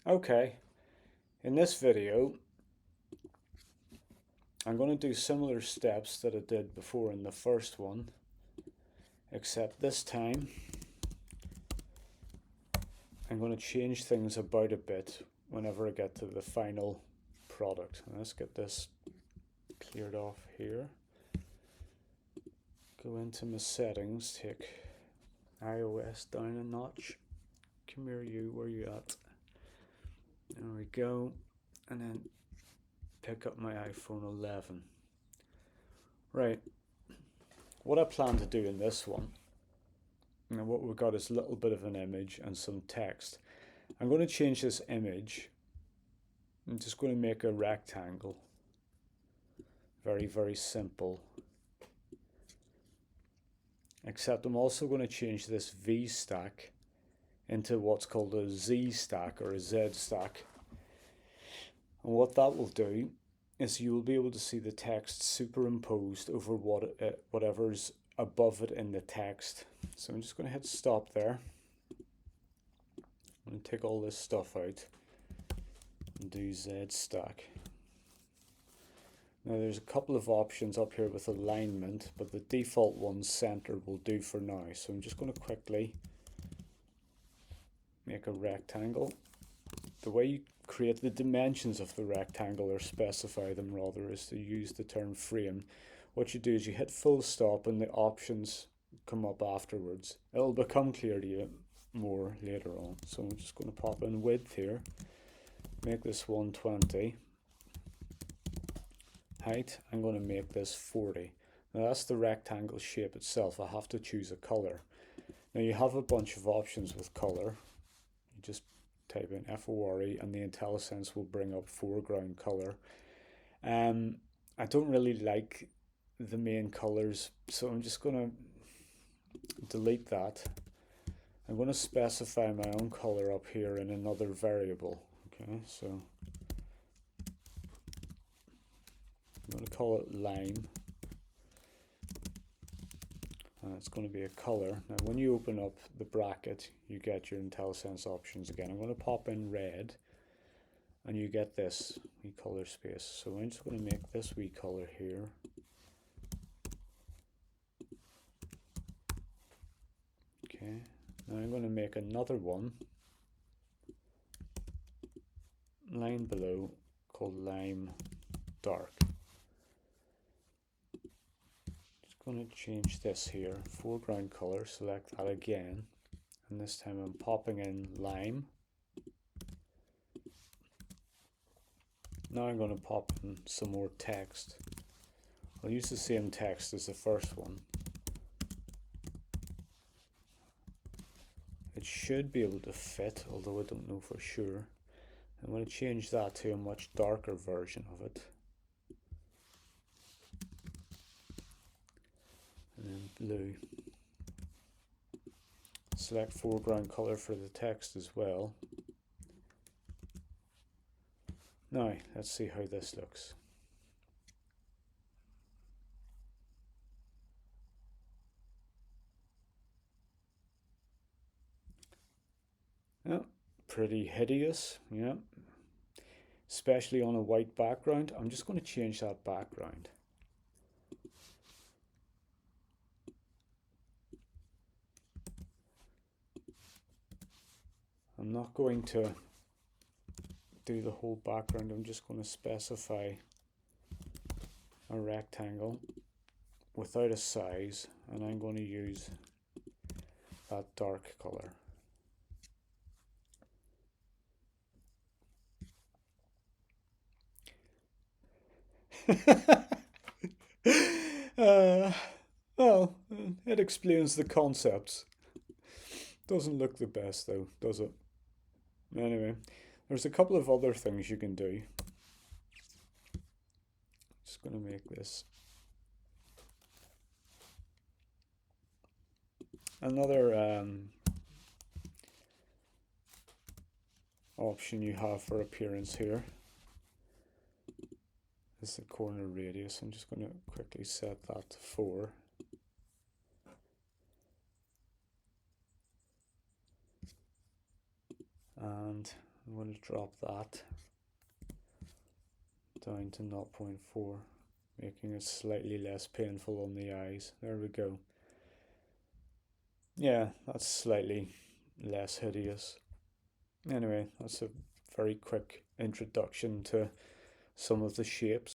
Okay, in this video I'm going to do similar steps that I did before in the first one, except this time I'm going to change things about a bit whenever I get to the final product. Let's get this cleared off here. Go into my settings, take iOS down a notch. Come here, you, where you at? There we go. And then pick up my iPhone 11. Right, what I plan to do in this one, and what we've got is a little bit of an image and some text. I'm going to change this image. I'm just going to make a rectangle. Very, very simple. Except I'm also going to change this V stack into what's called a Z stack or a Z stack. And what that will do is you will be able to see the text superimposed over whatever's above it in the text. So I'm just going to hit stop there. I'm going to take all this stuff out and do Z stack. Now there's a couple of options up here with alignment, but the default one, center, will do for now. So I'm just going to quickly make a rectangle. The way you create the dimensions of the rectangle, or specify them rather, is to use the term frame. What you do is you hit full stop and the options come up afterwards. It'll become clear to you more later on. So I'm just going to pop in width here, make this 120. Height, I'm going to make this 40. Now that's the rectangle shape itself. I have to choose a color. Now you have a bunch of options with color. You just type in FORE and the IntelliSense will bring up foreground color. I don't really like the main colors, so I'm just going to delete that. I'm going to specify my own color up here in another variable. Okay, so I'm going to call it lime. And it's going to be a color. Now when you open up the bracket, you get your IntelliSense options again. I'm going to pop in red and you get this wee color space. So I'm just going to make this wee color here. Okay, now I'm going to make another one line below called lime dark. Going to change this here, foreground color, select that again, and this time I'm popping in lime. Now I'm going to pop in some more text. I'll use the same text as the first one. It should be able to fit, although I don't know for sure. I'm going to change that to a much darker version of it. And then blue. Select foreground color for the text as well. Now let's see how this looks. Yeah, pretty hideous, yeah. Especially on a white background. I'm just going to change that background. I'm not going to do the whole background. I'm just going to specify a rectangle without a size, and I'm going to use that dark color. Well, it explains the concepts. Doesn't look the best though, does it? Anyway, there's a couple of other things you can do. Just going to make this another option you have for appearance here is the corner radius. I'm just going to quickly set that to 4. And I'm going to drop that down to 0.4, making it slightly less painful on the eyes. There we go. Yeah, that's slightly less hideous. Anyway, that's a very quick introduction to some of the shapes